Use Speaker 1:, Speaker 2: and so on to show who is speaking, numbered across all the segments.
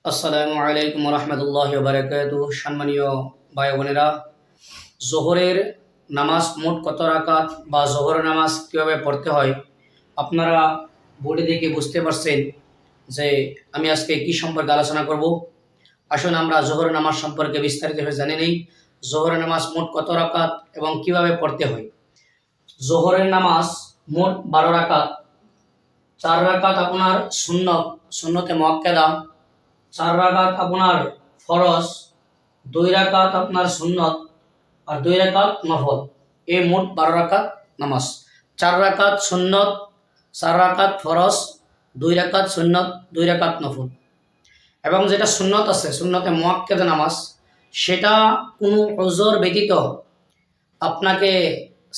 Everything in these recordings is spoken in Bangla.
Speaker 1: আসসালামু আলাইকুম রহমতুল্লাহ বারাকাতুহু। সম্মানীয় ভাই বোনেরা, জোহরের নামাজ মোট কত রাকাত বা জোহরের নামাজ কীভাবে পড়তে হয় আপনারা বোর্ডে দেখে বুঝতে পারছেন যে আমি আজকে কি সম্পর্কে আলোচনা করব। আসুন আমরা জোহরের নামাজ সম্পর্কে বিস্তারিতভাবে জানি নেই। জোহরের নামাজ মোট কত রাকাত এবং কিভাবে পড়তে হয়। জোহরের নামাজ মোট 12 রাকাত। 4 রাকাত আপনার সুন্নতে মুআক্কাদা, 4 রাকাত আপনার ফরজ, 2 রাকাত আপনার সুন্নত আর 2 রাকাত নফল। এই মোট 12 রাকাত নামাজ। 4 রাকাত সুন্নত, 4 রাকাত ফরজ, 2 রাকাত সুন্নত, 2 রাকাত নফল। এবং যেটা সুন্নত আছে, সুন্নতে মুআক্কাদা নামাজ, সেটা কোনো ওজর ব্যতীত আপনাকে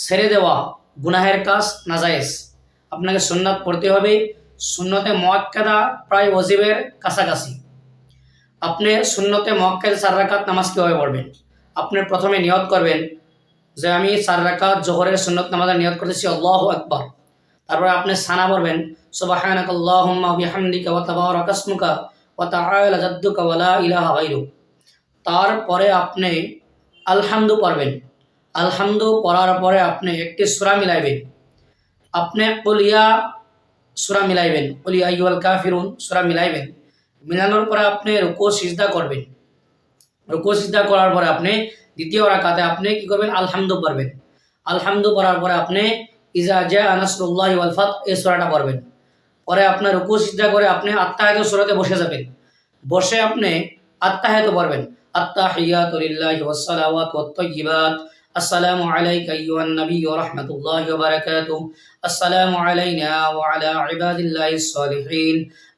Speaker 1: ছেড়ে দেওয়া গুনাহের কাজ, নাজায়েজ। আপনাকে সুন্নত পড়তে হবে। সুন্নতে মুআক্কাদা প্রায় ওয়াজিবের কাছাকাছি। আপনি সুন্নতে মুআক্কাদা 4 রাকাত নামাজ কীভাবে পড়বেন? আপনি প্রথমে নিয়ত করবেন যে আমি 4 রাকাত জোহরের সুন্নত নামাজের নিয়ত করতেছি, আল্লাহু আকবার। তারপরে আপনি সানা পড়বেন, সুবহানাকাল্লাহুম্মা বিহামদিকা ওয়া তাবারাকা ইসমুকা ওয়া তাআলা জাদ্দুকা ওয়া লা ইলাহা গায়রুক। তারপরে আপনি আলহামদু পড়বেন। আলহামদু পড়ার পরে আপনি একটি সূরা মিলাইবেন। আপনি কুল ইয়া সূরা মিলাইবেন, কুল ইয়া আইয়ুহাল কাফিরুন সূরা মিলাইবেন। মিলানোর পরে আপনি রুকু সিজদা করবেন। রুকু সিজদা করার পরে আপনি দ্বিতীয় রাকাতে আপনি কি করবেন? আলহামদু পড়বেন। আলহামদু পড়ার পরে আপনি ইজা জাআ নাসরুল্লাহি ওয়াল ফাত এই সূরাটা পড়বেন। পরে আপনার রুকু সিজদা করে আপনি আত্তাহিয়াতু সূরাতে বসে যাবেন। বসে আপনি আত্তাহিয়াতু পড়বেন। আত্তাহিয়াতু লিল্লাহি ওয়াস সালাওয়াতু ওয়াত তাইয়্যিবাত। আসসালামু আলাইকা আইয়ুহান নাবিয়্যু ওয়া রাহমাতুল্লাহি ওয়া বারাকাতুহু। আসসালামু আলাইনা ওয়া আলা ইবাদিল্লাহিস সালিহিন।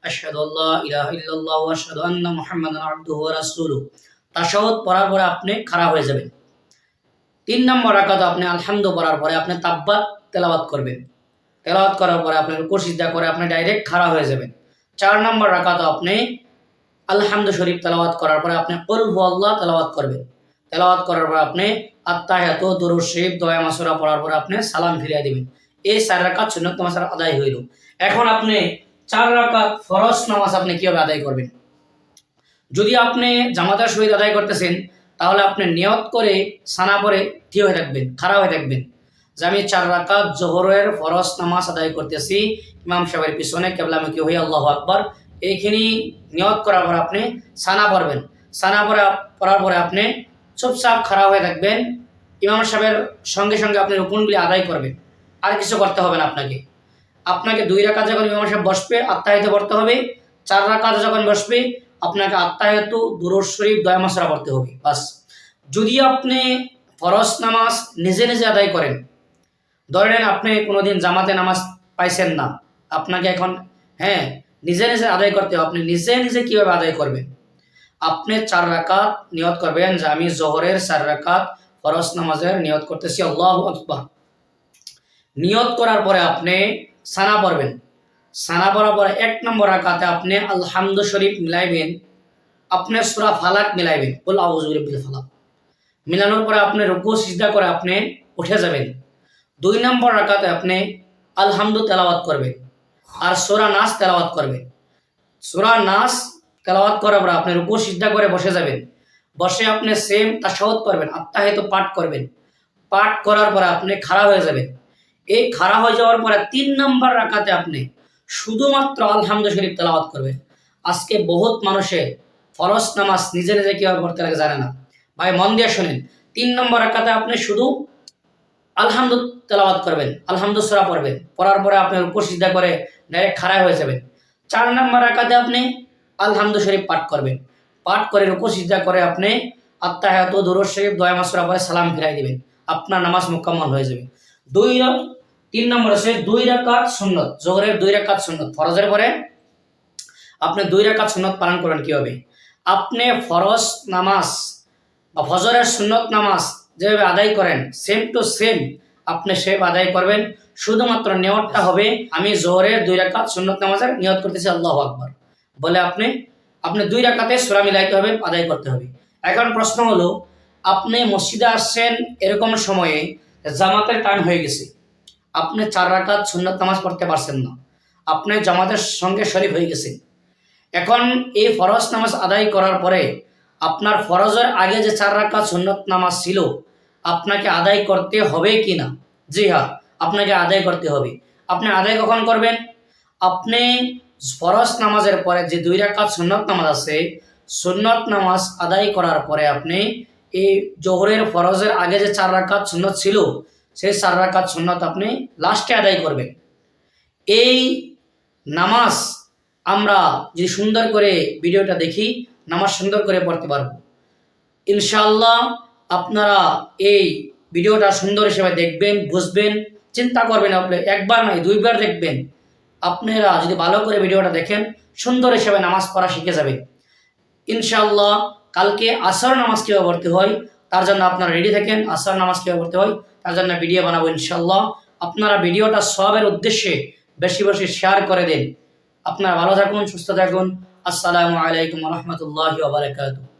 Speaker 1: আশহাদু আল্লা ইলাহা ইল্লাল্লাহু ওয়া আশহাদু আন্না মুহাম্মাদান আবদুহু ওয়া রাসূলুহু। তাশাহুদ পড়ার পরে আপনি খাড়া হয়ে যাবেন। 3 নম্বর রাকাতে আপনি আলহামদু পড়ার পরে আপনি তাব্বাত তেলাওয়াত করবেন। তেলাওয়াত করার পরে আপনি রুকু সিজদা করে আপনি ডাইরেক্ট খাড়া হয়ে যাবেন। 4 নম্বর রাকাতে আপনি আলহামদু শরীফ তেলাওয়াত করার পরে আপনি কুল হুয়াল্লাহ তেলাওয়াত করবেন। তেলাওয়াত করার পরে আপনি আত্তাহিয়াতু, দুরূদ শরীফ, দোয়া মাসুরা পড়ার পরে আপনি সালাম ফিরিয়ে দিবেন। এই 4 রাকাত সুন্নত নামাজ আদায় হইল। এখন আপনি 4 রাকাত ফরজ নামাজ আপনি কিভাবে আদায় করবেন? যদি আপনি জামাতের সহিত আদায় করতেছেন, তাহলে আপনি নিয়ত করে সানা পরে ঠিক হয়ে থাকবেন, খাড়া হয়ে থাকবেন যে আমি 4 রাকাত জোহরের ফরজ নামাজ আদায় করতেছি ইমাম সাহেবের পিছনে কিবলামুখী হয়ে, আল্লাহু আকবার। এইখানে নিয়ত করার পর আপনি সানা পড়বেন। সানা পড়ার পরে আপনি চুপচাপ খাড়া হয়ে থাকবেন। ইমাম সাহেবের সঙ্গে সঙ্গে আপনি রুকুনগুলি আদায় করবেন। আর কিছু করতে হবে না আপনাকে। আপনাকে 2 রাকাত যখন ইমাম সাহেব বসবে আত্তাহিয়াতু পড়তে হবে। 4 রাকাত যখন বসবে আপনাকে আত্তাহিয়াতু, দুরূদ শরীফ, দোয়া মাসুরা পড়তে হবে, বাস। যদি আপনি ফরজ নামাজ নিজে নিজে আদায় করেন, ধরেন আপনি কোনোদিন জামাতে নামাজ পাইছেন না, আপনাকে এখন নিজে নিজে আদায় করতে হবে। আপনি নিজে নিজে কীভাবে আদায় করবেন? আপনি 4 রাকাত নিয়ত করবেন যে আমি জোহরের 4 রাকাত ফরজ নামাজের নিয়ত করতেছি, আল্লাহু আকবার। নিয়ত করার পরে আপনি সানা পড়বেন। সানা পড়ার পরে 1 নম্বর রাকাতে আপনি আলহামদু শরীফ মিলাইবেন। আপনি সূরা ফালাক মিলাইবেন, কুল আউযু বিরাব্বিল ফালাক। মিলানোর পরে আপনি রুকু সিজদা করে আপনি উঠে যাবেন। 2 নম্বর রাকাতে আপনি আলহামদু তেলাওয়াত করবেন আর সূরা নাস তেলাওয়াত করবেন। সূরা নাস তেলাওয়াত করার পর আপনি রুকু সিজদা করে বসে যাবেন। বসে আপনি সেম তাশাহুদ পড়বেন, আত্তাহিয়াতু পাঠ করবেন। পাঠ করার পরে আপনি খাড়া হয়ে যাবেন। এই খাড়া হয়ে যাওয়ার পরে 3 নম্বর রাকাতে আপনি শুধুমাত্র আলহামদু শরীফ তেলাওয়াত করবেন। আজকে বহুত মানুষে ফরজ নামাজ নিজে নিজে কীভাবে পড়তে লাগে জানে না। ভাই মন দিয়ে শোনেন, 3 নম্বর রাকাতে আপনি শুধু আলহামদু তেলাওয়াত করবেন, আলহামদু সূরা পড়বেন। পড়ার পরে আপনি রুকু সিজদা করে ডাইরেক্ট খাড়া হয়ে যাবেন। 4 নম্বর রাকাতে আপনি আলহামদু শরীফ পাঠ করবেন। পাঠ করে রুকু সিজদা করে আপনি আত্তাহিয়াতু, দুরূদ শরীফ, দোয়া মাসুরা পরে সালাম ফিরাই দিবেন। আপনার নামাজ মুকাম্মাল হয়ে যাবে। 3 নম্বর আছে 2 রাকাত সুন্নত। জোহরের 2 রাকাত সুন্নত। ফরজের পরে আপনি 2 রাকাত সুন্নত পালন করবেন কীভাবে? আপনি ফরজ নামাজ বা ফজরের সুন্নত নামাজ যেভাবে আদায় করেন সেম টু সেম আপনি সেভাবে আদায় করবেন। শুধুমাত্র নিয়তটা হবে আমি জোহরের 2 রাকাত সুন্নত নামাজের নিয়ত করতেছি, আল্লাহু আকবার বলে আপনি 2 রাকাতে সূরা মিলাইতে হবে, আদায় করতে হবে। এখন প্রশ্ন হলো, আপনি মসজিদে আসছেন এরকম সময়ে জামাতের টাইম হয়ে গেছে, আপনি 4 রাকাত সুন্নত নামাজ পড়তে পারছেন না, আপনি জামাতের সঙ্গে শরীক হয়ে গেছেন। এখন এই ফরজ নামাজ আদায় করার পরে আপনার ফরজের আগে যে 4 রাকাত সুন্নত নামাজ ছিল আপনাকে আদায় করতে হবে কি না? জি হ্যাঁ, আপনাকে আদায় করতে হবে। আপনি আদায় কখন করবেন? আপনি ফরজ নামাজের পরে যে 2 রাকাত সুন্নত নামাজ আছে, সুন্নত নামাজ আদায় করার পরে আপনি এই জোহরের ফরজের আগে যে 4 রাকাত সুন্নত ছিল সেই 4 রাকাত সুন্নত আপনি লাস্টে আদায় করবেন। এই নামাজ আমরা যদি সুন্দর করে ভিডিওটা দেখি, নামাজ সুন্দর করে পড়তে পারবো ইনশাআল্লাহ। আপনারা এই ভিডিওটা সুন্দর হিসেবে দেখবেন, বুঝবেন, চিন্তা করবেন। আপনি একবার নয় 2বার দেখবেন। আপনারা যদি ভালো করে ভিডিওটা দেখেন সুন্দর হিসেবে নামাজ পড়া শিখে যাবেন ইনশাআল্লাহ। কালকে আসর নামাজ কীভাবে পড়তে হয় তার জন্য আপনারা রেডি থাকেন। আসর নামাজ কীভাবে পড়তে হয় তার জন্য ভিডিও বানাবো ইনশাআল্লাহ। আপনারা ভিডিওটা সবের উদ্দেশ্যে বেশি বেশি শেয়ার করে দিন। আপনারা ভালো থাকুন, সুস্থ থাকুন। আসসালামু আলাইকুম ওয়া রাহমাতুল্লাহি ওয়া বারাকাতুহু।